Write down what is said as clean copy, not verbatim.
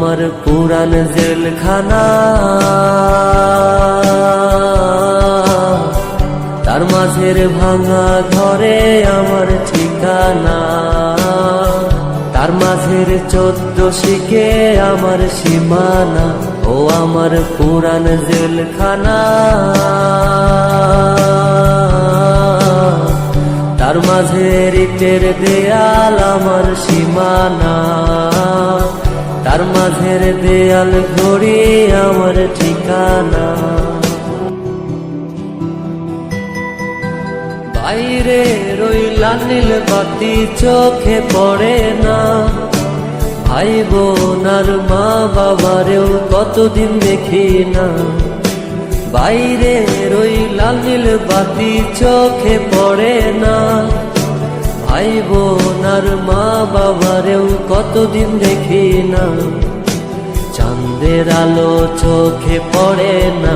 আমার পুরান জেলখানা, তার মাঝের ভাঙা ঘরে আমার ঠিকানা, তার মাঝের 14 শিখে আমার সীমানা। ও আমার পুরান জেলখানা, তার মাঝের ইটের দেয়াল আমার সীমানা, তার মাঝের দেয়াল ঘড়ি আমার ঠিকানা। বাইরে রইলা নীল বাতি চোখে পড়ে না, ভাই বোন আর মা বাবারেও কতদিন দেখি না। বাইরে রইলা নীল বাতি চোখে পড়ে না, ভাই বোন আর মা বাবারেও কতদিন দেখি না। চাঁদের আলো চোখে পড়ে না,